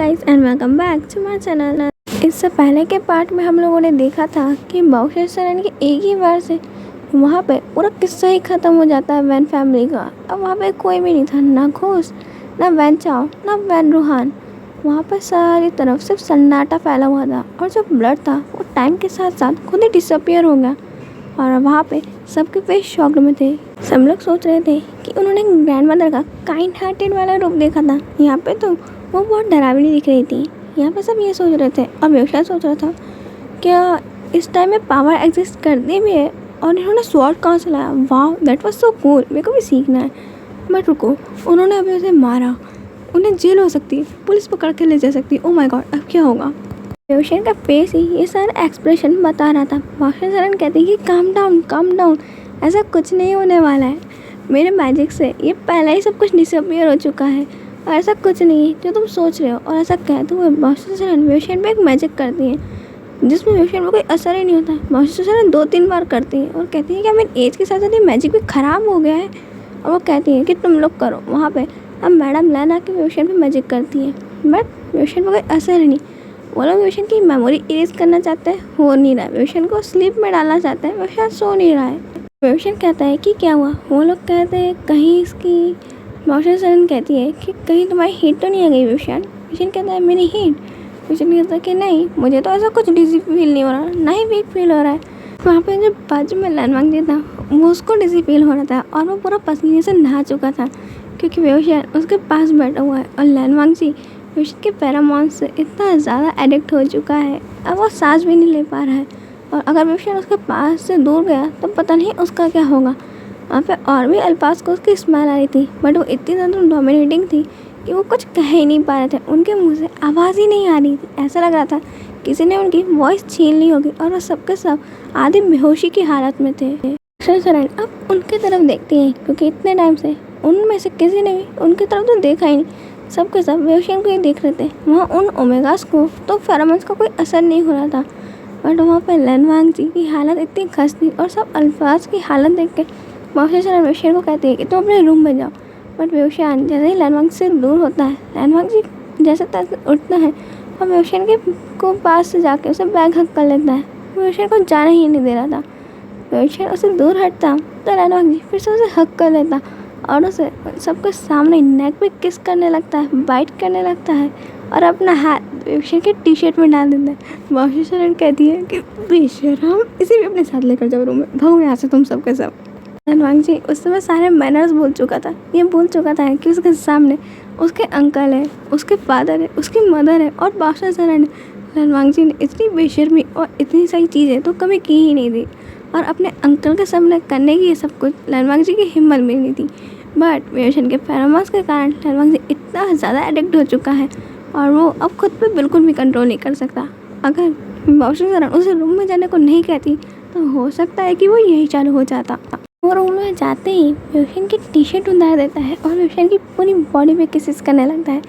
Guys and welcome back to my channel. इससे पहले के पार्ट में हम लोगों ने देखा था कि बाउशर सरन की एक ही बार से वहाँ पे पूरा किस्सा ही ख़त्म हो जाता है वैन फैमिली का। अब वहाँ पे कोई भी नहीं था, ना घोष, ना वैन चाओ, ना वैन रूहान। वहाँ पर सारी तरफ सिर्फ सन्नाटा फैला हुआ था और जो ब्लड था वो टाइम के साथ साथ खुद ही डिसअपियर हो गया। और वहाँ पे सबके फेस शॉक्ड में थे। सब लोग सोच रहे थे कि उन्होंने ग्रैंडमदर का काइंड हार्टेड वाला रूप देखा था, यहाँ पे तो वो बहुत डरावनी दिख रही थी। यहाँ पे सब ये सोच रहे थे और व्यवसाय सोच रहा था क्या इस टाइम में पावर एग्जिस्ट करती भी है और इन्होंने स्वॉर्ड कहाँ से लाया। वाह, दैट वाज सो कूल, मेरे को भी सीखना है। बट रुको, उन्होंने अभी उसे मारा, उन्हें जेल हो सकती है, पुलिस पकड़ के ले जा सकती है। ओ माय गॉड, अब क्या होगा। व्यवसाय का फेस ही ये सारा एक्सप्रेशन बता रहा था। बाउशर सरन कहते हैं कि काम डाउन, ऐसा कुछ नहीं होने वाला है। मेरे मैजिक से ये पहले ही सब कुछ डिसअपियर हो चुका है और ऐसा कुछ नहीं है जो तुम सोच रहे हो। और ऐसा कहते हुए बाउशर सरन व्यवसाय पे एक मैजिक करती है जिसमें व्यवसाय पे कोई असर ही नहीं होता। बाउशर सरन 2-3 बार करती है और कहती है कि मेरी एज के साथ साथ ये मैजिक भी ख़राब हो गया है। और वो कहती है कि तुम लोग करो। वहाँ पे अब मैडम लैन आके व्यवसाय पे मैजिक करती है बट व्यवसाय पे कोई असर ही नहीं। वो लोग व्यवसाय की मेमोरी इरेज करना चाहते हैं, हो नहीं रहा है। व्यवसाय को स्लीप में डालना चाहते हैं, व्यवसाय सो नहीं रहा है। व्यवसाय कहता है कि क्या हुआ। वो लोग कहते हैं कहीं इसकी। बाउशर सरन कहती है कि कहीं तुम्हारी हीट तो नहीं आ गई। व्यवसाय कहता है मेरी हीट। व्यवसाय कहता है कि नहीं, मुझे तो ऐसा कुछ डिजी फील नहीं हो रहा, ना ही वीक फील हो रहा है। वहाँ पे जो बाजू में लैनवांग जी था वो उसको डिजी फील हो रहा था और वो पूरा पसीने से नहा चुका था क्योंकि व्यवसाय उसके पास बैठा हुआ है। और लैनवांग जी व्यवसाय के पैरामॉन्स से इतना ज़्यादा एडिक्ट हो चुका है अब वो सांस भी नहीं ले पा रहा है। और अगर व्यवसाय उसके पास से दूर गया तो पता नहीं उसका क्या होगा। वहाँ पे और भी अल्फाज को उसकी स्मेल आ रही थी बट वो इतनी ज़्यादा डोमिनेटिंग थी कि वो कुछ कह ही नहीं पा रहे थे। उनके मुंह से आवाज़ ही नहीं आ रही थी। ऐसा लग रहा था किसी ने उनकी वॉइस छीन ली होगी और वो सबके सब आधी बेहोशी की हालत में थे। बाउशर सरन अब उनकी तरफ देखती हैं क्योंकि इतने टाइम से उनमें से किसी ने भी उनकी तरफ तो देखा ही नहीं। सबके सब व्यवसाय को ही देख रहे थे। वहाँ उन ओमेगास को तो फेरोमोन्स का कोई असर नहीं हो रहा था बट वहाँ पर लैनवांग जी की हालत इतनी खस थी। और सब अल्फाज की हालत देख के बाउशर सरन व्यवसाय को कहते हैं कि तुम अपने रूम में जाओ। बट व्यवसाय जैसे ही लैनवांग से दूर होता है, लैनवांग जी जैसे तैसे उठता है और व्यवसाय के को पास से जाके उसे बैग हक कर लेता है। व्यवसाय को जाने ही नहीं दे रहा था। व्यवसाय उससे दूर हटता तो लैनवांग जी फिर से उसे हक कर लेता और उसे सबके सामने नेक पे किस करने लगता है, बाइट करने लगता है और अपना हाथ व्यवसाय के टी शर्ट में डाल देता है। बाउशर सरन कहती है कि बेशरम, इसे भी अपने साथ लेकर जाओ रूम में, भागो यहाँ से तुम सबके सब। लैनवांग जी उस समय सारे मैनर्स भूल चुका था। ये भूल चुका था कि उसके सामने उसके अंकल है, उसके फादर है, उसकी मदर है और बाउशर सरन है। लैनवांग जी ने इतनी बेशर्मी और इतनी सारी चीज़ें तो कभी की ही नहीं थी और अपने अंकल के सामने करने की ये सब कुछ लैनवांग जी की हिम्मत भी नहीं थी। बट व्यवसाय के फेरोमोन्स के कारण लैनवांग जी इतना ज़्यादा एडिक्ट हो चुका है और वो अब खुद पे बिल्कुल भी कंट्रोल नहीं कर सकता। अगर बाउशर सरन उसे रूम में जाने को नहीं कहती तो हो सकता है कि वो यही चालू हो जाता। वो रूम में जाते ही व्यवसाय की टी शर्ट उतार देता है और व्यवसाय की पूरी बॉडी पे किसेस करने लगता है।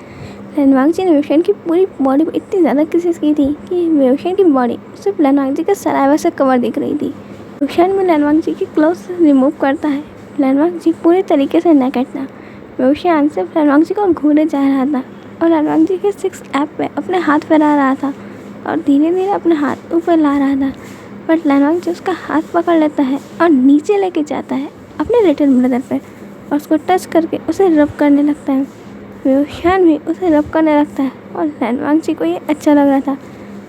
लैनवांग जी ने व्यवसाय की पूरी बॉडी पे इतनी ज़्यादा किसेस की थी कि व्यवसाय की बॉडी सिर्फ लैनवांग जी के सलाइवा से कवर दिख रही थी। व्यवसाय में लैनवांग जी की क्लोथ्स रिमूव करता है। लैनवांग जी पूरे तरीके से नेकेड था। व्यवसाय सिर्फ लैनवांग जी को घूरे जा रहा था और लैनवांग जी के 6 ऐप पे अपने हाथ फैला रहा था और धीरे धीरे अपने हाथ ऊपर ला रहा था। बट लैनवांग जी उसका हाथ पकड़ लेता है और नीचे लेके जाता है अपने लिटिल ब्रदर पे और उसको टच करके उसे रब करने लगता है। व्यवसाय भी उसे रब करने लगता है और लैनवांग जी को ये अच्छा लग रहा था।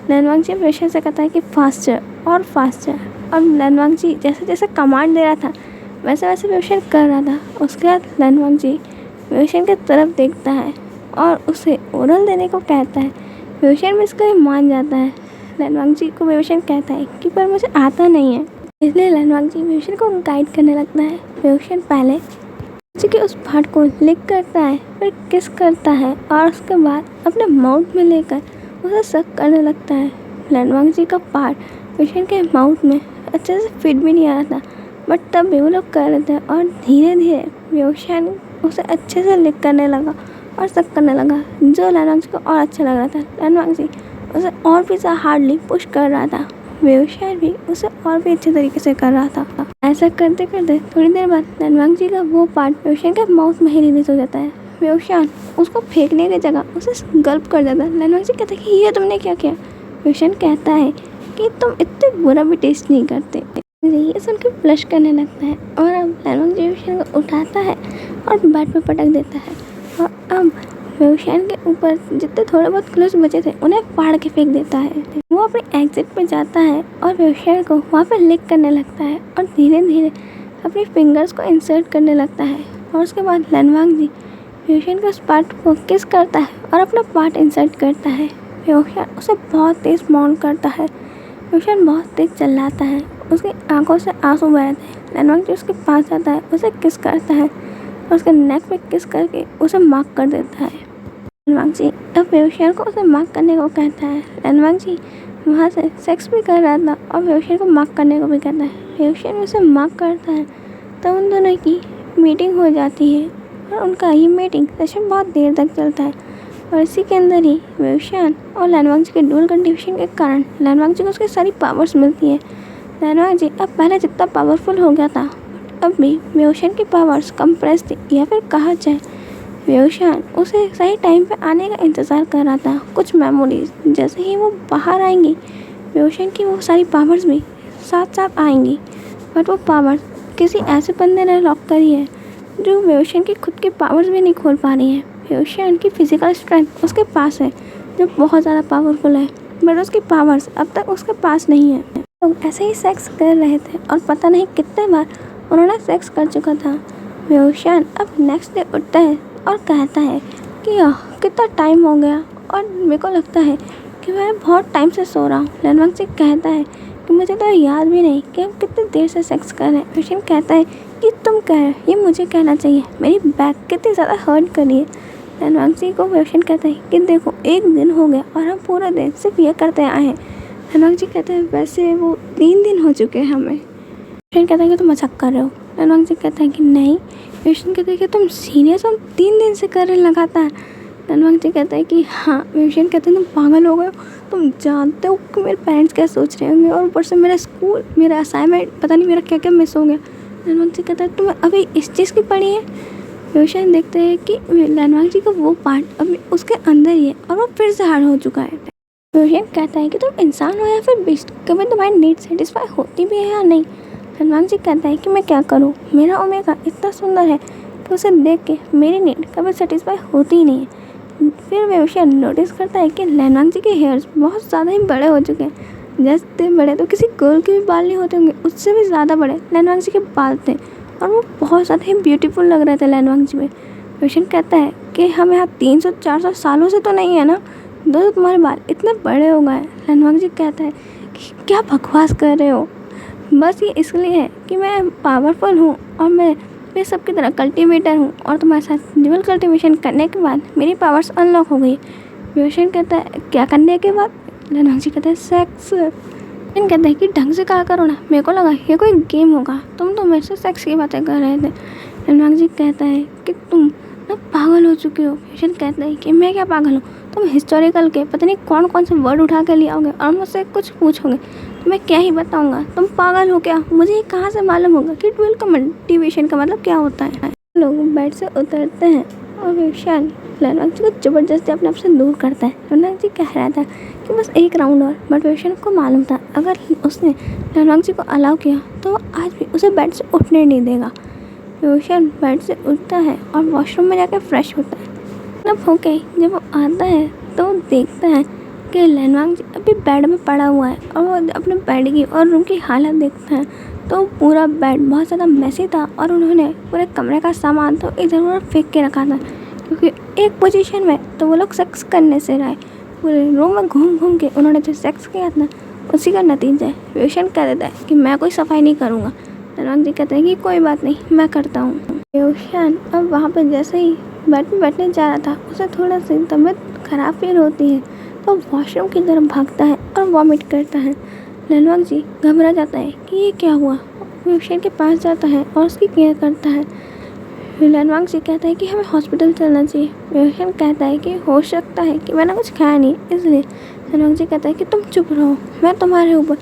लैनवांग जी व्यवसाय से कहता है कि फास्टर और फास्टर और लैनवांग जी जैसे जैसे कमांड दे रहा था वैसे वैसे व्यवसाय कर रहा था। उसके बाद लैनवांग जी व्यवसाय की तरफ देखता है और उसे ओरल देने को कहता है। व्यवसाय में इसका मान जाता है। लैनवांग जी को व्यवसाय कहता है कि पर मुझे आता नहीं है, इसलिए लैनवांग जी व्यवसाय को गाइड करने लगता है। व्यवसाय पहले जी के उस पार्ट को लिक करता है, फिर किस करता है और उसके बाद अपने माउथ में लेकर उसे सक करने लगता है। लैनवांग जी का पार्ट व्यवसाय के माउथ में अच्छे से फिट भी नहीं आ रहा था बट तब भी वो लोग कर रहे थे और धीरे धीरे व्यवसाय उसे अच्छे से लिक करने लगा और सक करने लगा जो लैनवांग जी को और अच्छा लग रहा था। लैनवांग जी उसे और भी ज़्यादा हार्डली पुश कर रहा था। व्यवसाय भी उसे और भी अच्छे तरीके से कर रहा था। ऐसा करते करते थोड़ी देर बाद लैनवांग जी का वो पार्ट व्यवसाय के माउथ में ही रिलीज हो जाता है। व्यूशान उसको फेंकने की जगह उसे गल्प कर देता है। लैनवांग जी कहता है कि ये तुमने क्या किया। व्यूशान कहता है कि तुम इतने बुरा भी टेस्ट नहीं करते। ये सुन के ब्लश करने लगता है और अब लैनवांग जी व्यूशान को उठाता है और बेड पे पटक देता है और अब व्यूशान के ऊपर जितने थोड़े बहुत क्लोज बचे थे उन्हें फाड़ के फेंक देता है। वो अपने एग्जिट पे जाता है और व्यूशान को वहाँ पे लिक करने लगता है और धीरे धीरे अपनी फिंगर्स को इंसर्ट करने लगता है और उसके बाद लैनवांग जी व्यूशान के उस पार्ट को किस करता है और अपना पार्ट इंसर्ट करता है। व्यूशान उसे बहुत तेज़ माउंट करता है। व्यूशान बहुत तेज़ चिल्लाता है, उसकी आंखों से आंसू बहते हैं। लैनवांग जी उसके पास जाता है, उसे किस करता है और उसके नेक पे किस करके उसे मार्क कर देता है। लैनवांग जी अब व्यूशान को उसे मार्क करने को कहता है। लैनवांग जी वहाँ से सेक्स भी कर रहा था और व्यूशान को मार्क करने को भी कहता है। व्यूशान उसे मार्क करता है तब उन दोनों की मीटिंग हो जाती है और उनका ये मीटिंग सेशन बहुत देर तक चलता है और इसी के अंदर ही व्यूशान और लैनवांग जी के डुअल कंडीशन के कारण लैनवांग जी को उसकी सारी पावर्स मिलती है। लैनवांग जी अब पहले जितना पावरफुल हो गया था अब भी व्यूशान की पावर्स कंप्रेस थी, या फिर कहा जाए व्यूशान उसे सही टाइम पे आने का इंतज़ार कर रहा था। कुछ मेमोरीज जैसे ही वो बाहर आएंगी व्यूशान की वो सारी पावर्स भी साथ साथ आएंगी, बट वो पावर्स किसी ऐसे बंदे ने लॉक करी है जो व्यूशान की खुद की पावर्स भी नहीं खोल पा रही है। व्यूशान की फिजिकल स्ट्रेंथ उसके पास है जो बहुत ज़्यादा पावरफुल है, बट उसकी पावर्स अब तक उसके पास नहीं है। लोग ऐसे ही सेक्स कर रहे थे और पता नहीं कितने बार उन्होंने सेक्स कर चुका था। व्यूशान अब नेक्स्ट डे उठता है और कहता है कि कितना टाइम हो गया और मेरे को लगता है कि मैं बहुत टाइम से सो रहा हूँ। लैनवांग जी कहता है कि मुझे तो याद भी नहीं कि हम कितनी देर से सेक्स कर रहे हैं। व्यूशान कहता है कि तुम कह रहे हो, ये मुझे कहना चाहिए, मेरी बैक कितनी ज़्यादा हर्ट करी है। लैनवांग जी को व्यूशान कहता है कि देखो 1 दिन हो गया और हम पूरा दिन सिर्फ ये करते आए हैं। लैनवांग जी कहते हैं वैसे वो 3 दिन हो चुके हैं हमें। व्यूशान कहता है कि तुम मजाक कर रहे हो। लैनवांग जी कहता है कि नहीं। व्यूशान कहता है कि तुम सीरियस हो, 3 दिन से कर रहे लगातार। लैनवांग जी कहता है कि हाँ। व्यूशान कहते हैं तुम पागल हो गए हो, तुम जानते हो कि मेरे पेरेंट्स क्या सोच रहे होंगे और ऊपर से मेरा स्कूल, मेरा असाइनमेंट, पता नहीं मेरा क्या क्या मिस हो गया। लैनवांग जी कहता है तुम्हें अभी इस चीज़ की पड़ी है। व्यूशान देखते हैं कि लैनवांग जी का वो पार्ट अभी उसके अंदर ही है और वो फिर से हार्ड हो चुका है। व्यूशान कहता है कि तुम इंसान हो या फिर बीस्ट, कभी तुम्हारी नीड सेटिस्फाई होती भी है या नहीं। लैनवांग जी कहता है कि मैं क्या करूँ, मेरा ओमेगा इतना सुंदर है कि उसे देख के मेरी नीड कभी सेटिस्फाई होती ही नहीं है। फिर व्यूशान नोटिस करता है कि लैनवांग जी के हेयर्स बहुत ज़्यादा ही बड़े हो चुके हैं। जैसे बड़े तो किसी गर्ल के भी बाल नहीं होते होंगे, उससे भी ज़्यादा बड़े लैनवांग जी के बाल थे और वो बहुत ज़्यादा ही ब्यूटीफुल लग रहे थे लैनवांग जी में। व्यूशान कहता है कि हम यहाँ 300-400 सालों से तो नहीं है ना, दो तुम्हारे बाल इतने बड़े हो गए। लैनवांग जी कहता है कि क्या बकवास कर रहे हो, बस ये इसलिए है कि मैं पावरफुल हूँ और मैं सबकी तरह कल्टीवेटर हूँ और तुम्हारे साथ ड्यूअल कल्टीवेशन करने के बाद मेरी पावर्स अनलॉक हो गई। व्यूशान कहता है क्या करने के बाद। लैनवांग जी कहता है सेक्स। व्यूशान कहता है कि ढंग से कहा करो ना, मेरे को लगा ये कोई गेम होगा, तुम तो मेरे से सेक्स की बातें कर रहे थे। लैनवांग जी कहता है कि तुम ना पागल हो चुके हो। व्यूशान कहता है कि मैं क्या पागल हूँ, तुम हिस्टोरिकल के पता नहीं कौन कौन से वर्ड उठा के ले आओगे और मुझसे कुछ पूछोगे तो मैं क्या ही बताऊंगा, तुम पागल हो क्या, मुझे कहाँ से मालूम होगा कि ड्यूअल कल्टीवेशन का मतलब क्या होता है। लोग बेड से उतरते हैं और व्यूशान लैनवांग जी को ज़बरदस्ती अपने आप से दूर करता है। लैनवांग जी कह रहा था कि बस 1 राउंड और, बट व्यूशान को मालूम था अगर उसने लैनवांग जी को अलाउ किया तो वो आज भी उसे बेड से उठने नहीं देगा। व्यूशान बेड से उठता है और वॉशरूम में जाकर फ्रेश होता है। तब होके जब वो आता है तो वो देखता है कि लैनवांग जी अभी बेड में पड़ा हुआ है और वो अपने बेड की और रूम की हालत देखता है तो पूरा बेड बहुत ज़्यादा मैसी था और उन्होंने पूरे कमरे का सामान तो इधर उधर फेंक के रखा था, क्योंकि एक पोजीशन में तो वो लोग सेक्स करने से रहे, पूरे रूम में घूम घूम के उन्होंने जो सेक्स किया था उसी का नतीजा है। व्यूशान कह देता है कि मैं कोई सफाई नहीं करूँगा। लैनवांग जी कहते हैं कि कोई बात नहीं, मैं करता हूँ। व्यूशान अब वहाँ पर जैसे ही बेड में बैठने जा रहा था उसे थोड़ा सी तबीयत खराब फील होती है तो वॉशरूम की तरफ भागता है और वॉमिट करता है। लैनवांग जी घबरा जाता है कि ये क्या हुआ। व्यूशान के पास जाता है और उसकी केयर करता है। लैनवांग जी कहता है कि हमें हॉस्पिटल चलना चाहिए। व्यूशान कहता है कि हो सकता है कि मैंने कुछ खाया नहीं, इसलिए। लैनवांग जी कहता है कि तुम चुप रहो, मैं तुम्हारे ऊपर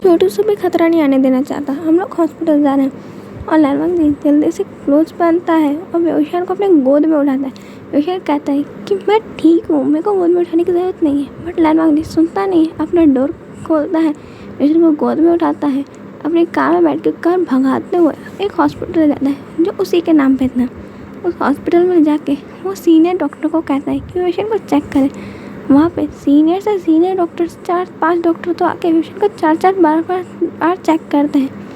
छोटू से भी खतरा नहीं आने देना चाहता, हम लोग हॉस्पिटल जा रहे हैं। और लैनवांग जी जल्दी से क्लोथ्स पहनता है और व्यूशान को अपने गोद में उठाता है। विवेक कहता है कि मैं ठीक हूँ, मेरे को गोद में उठाने की ज़रूरत नहीं है। बट लैनवांग जी सुनता नहीं है, अपना डोर खोलता है, विवेक को गोद में उठाता है, अपनी कार में बैठ के कार भगाते हुए एक हॉस्पिटल जाता है जो उसी के नाम पे था। उस हॉस्पिटल में जाके वो सीनियर डॉक्टर को कहता है कि पेशेंट को चेक करें। वहाँ पे सीनियर से सीनियर डॉक्टर 4-5 डॉक्टर तो आके पेशेंट को 4-4 बार चेक करते हैं।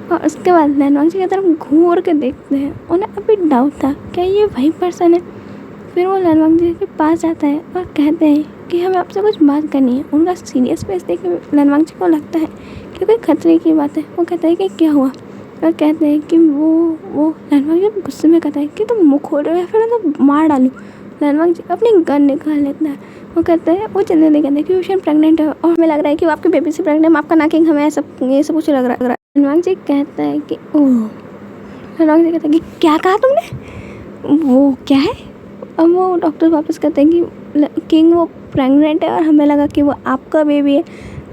और उसके बाद लैनवांग जी की तरफ घूर के देखते हैं। उन्हें अभी डाउट था क्या ये वही पर्सन है। फिर वो लैनवांग जी के पास जाता है और कहते हैं कि हमें आपसे कुछ बात करनी है। उनका सीरियस फेस देख के लैनवांग जी को लगता है कि कोई खतरे की बात है। वो कहता है कि क्या हुआ, और कहते हैं कि वो लैनवांग जी गुस्से में कहता है कि तुम मुँह खोल रहे हो या फिर मैं तो मार डालूँ। लैनवांग जी अपनी गन निकाल लेता है। वो कहते हैं, वो जल्दी कहते हैं कि पेशेंट प्रेग्नेंट है और हमें लग रहा है कि वो आपके बेबी से प्रेग्नेंट है, आपका नाकिंग हमें ये सब कुछ लग रहा है। लैनवांग जी कहता है कि ओह। लैनवांग जी कहता है कि क्या कहा तुमने, वो क्या है। अब वो डॉक्टर वापस कहते हैं कि किंग वो प्रेग्नेंट है और हमें लगा कि वो आपका बेबी है।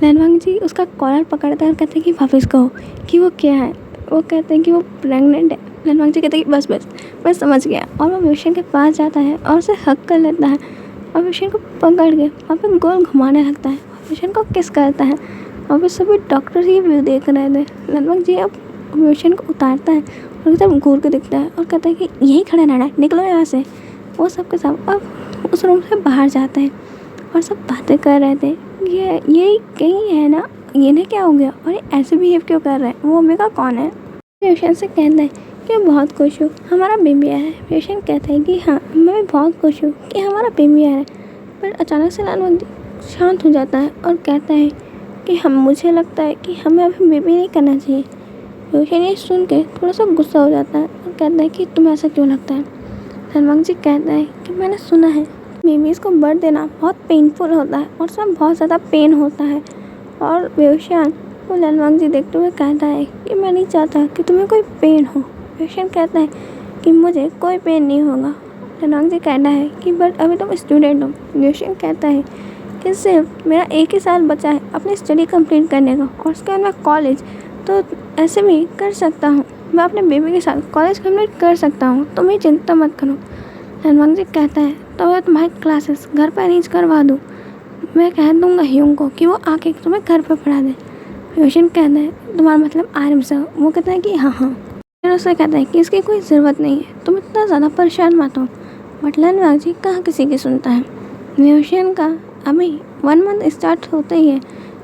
लैनवांग जी उसका कॉलर पकड़ता है और कहते हैं कि वापस कहो कि वो क्या है। वो कहते हैं कि वो प्रेग्नेंट है। लैनवांग जी कहते हैं कि बस मैं समझ गया। और वो पेशेंट के पास जाता है और उसे हक कर लेता है और पेशेंट को पकड़ के वहाँ पर गोल घुमाने लगता है और पेशेंट को किस करता है। और फिर सभी डॉक्टर ही व्यू देख रहे थे। लैनवांग जी अब पेशेंट को उतारता है और एकदम घूर के दिखता है और कहता है कि यहीं खड़ा रहना है, निकलो यहाँ से। वो सब के सब अब उस रूम से बाहर जाते हैं और सब बातें कर रहे थे। ये कहीं है ना, ये ना क्या हो गया और ये ऐसे बिहेव क्यों कर रहा है, वो ओमेगा कौन है। पेशेंट से कहता है कि मैं बहुत खुश हूँ हमारा बेबी आया है। पेशेंट कहता है कि हाँ मैं भी बहुत खुश हूँ कि हमारा बेबी आया है। पर अचानक से लैनवांग जी शांत हो जाता है और कहता है कि मुझे लगता है कि हमें अभी बेबी नहीं करना चाहिए। पेशेंट ये सुन के थोड़ा सा गुस्सा हो जाता है और कहता है कि तुम्हें ऐसा क्यों लगता है। लैनवांग जी कहता है कि मैंने सुना है बेबीज़ को बर्थ देना बहुत पेनफुल होता है और उसमें बहुत ज़्यादा पेन होता है। और पेशेंट वो लैनवांग जी देखते हुए कहता है कि मैं नहीं चाहता कि तुम्हें कोई पेन हो। पेशेंट कहता है कि मुझे कोई पेन नहीं होगा। लैनवांग जी कहता है कि बट अभी तुम स्टूडेंट हो। पेशेंट कहता है कि सिर्फ मेरा 1 ही साल बचा है अपनी स्टडी कंप्लीट करने का और उसके बाद मैं कॉलेज तो ऐसे भी कर सकता हूँ। मैं अपने बेबी के साथ कॉलेज कंप्लीट कर सकता हूँ, तुम ही चिंता मत करो। लैनवांग जी कहता है तो मैं तुम्हारी क्लासेस घर पर अरेंज करवा दूँ। मैं कह दूँगा ह्यूंग को कि वो आके तुम्हें घर पर पढ़ा दे। पेशेंट कहता है तुम्हारा मतलब आर्म सर। वो कहता है कि हाँ। फिर उससे कहता है कि इसकी कोई ज़रूरत नहीं है, तुम इतना ज़्यादा परेशान मत हो। बट लैनवांग जी कहाँ किसी की सुनता है। पेशेंट का अभी 1 मंथ स्टार्ट होते ही है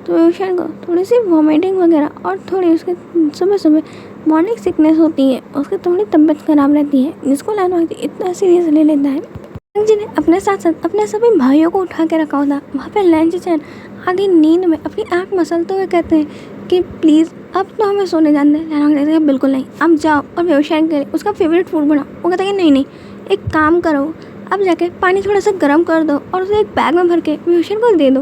तो पेशेंट को थोड़ी सी वॉमिटिंग वगैरह और थोड़ी उसके सुबह मॉर्निंग सिकनेस होती है, उसकी थोड़ी तबीयत खराब रहती है जिसको लैनवांग जी इतना सीरियस ले लेता है। लैनवांग जी ने अपने साथ साथ अपने सभी भाइयों को उठा के रखा होता। वहाँ पे लैंजी चैन आधी नींद में अपनी आँख मसलते हुए कहते हैं कि प्लीज़ अब तो हमें सोने जाने दें। लैनवांग कहते हैं बिल्कुल नहीं, अब जाओ और पेशेंट के लिए उसका फेवरेट फूड बनाओ। वो कहते हैं कि नहीं एक काम करो, अब जाके पानी थोड़ा सा गर्म कर दो और उसे एक बैग में भर के पेशेंट को दे दो,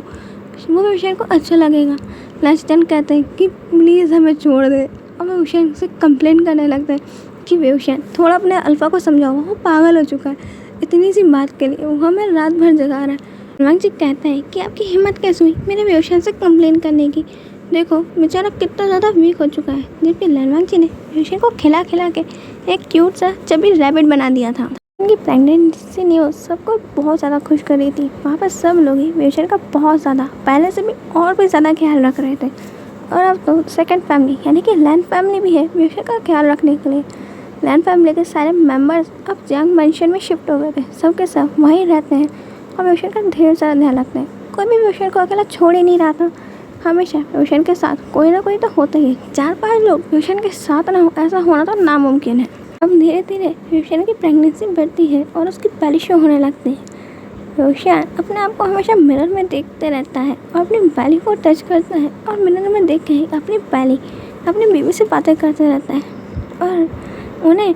वो पेशेंट को अच्छा लगेगा। लैंजी चैन कहते हैं कि प्लीज़ हमें छोड़ दे और पेशेंट से कंप्लेंट करने लगते हैं कि पेशेंट थोड़ा अपने अल्फ़ा को समझाओ, वो पागल हो चुका है, इतनी सी बात के लिए वो हमें रात भर जगा रहा है। लैनवांग जी कहते हैं कि आपकी हिम्मत कैसे हुई मेरे पेशेंट से कंप्लेंट करने की, देखो बेचारा कितना ज़्यादा वीक हो चुका है। जबकि लैनवांग जी ने पेशेंट को खिला के एक क्यूट सा चबी रैबिट बना दिया था। उनकी प्रेगनेंसी न्यूज़ सबको बहुत ज़्यादा खुश कर रही थी। वहाँ पर सब लोग ही पेशेंट का बहुत ज़्यादा पहले से भी और भी ज़्यादा ख्याल रख रहे थे। और अब तो सेकंड फैमिली यानी कि लैन फैमिली भी है पेशेंट का ख्याल रखने के लिए। लैन फैमिली के सारे मेंबर्स अब जंग मैंशन में शिफ्ट हो गए थे, सब के सब वहीं रहते हैं और पेशेंट का ढेर सारा ध्यान रखते हैं। कोई भी पेशेंट को अकेला छोड़ ही नहीं रहा था, हमेशा पेशेंट के साथ कोई ना कोई तो होता ही है। 4-5 लोग पेशेंट के साथ ना हो ऐसा होना तो नामुमकिन है। अब धीरे धीरे पेशेंट की प्रेगनेंसी बढ़ती है और उसकी बेली शो होने लगती है। पेशेंट अपने आप को हमेशा मिरर में देखते रहता है और अपनी बेली को टच करता है और मिरर में देख के ही अपनी बेली अपनी बेबी से बातें करते रहता है और उन्हें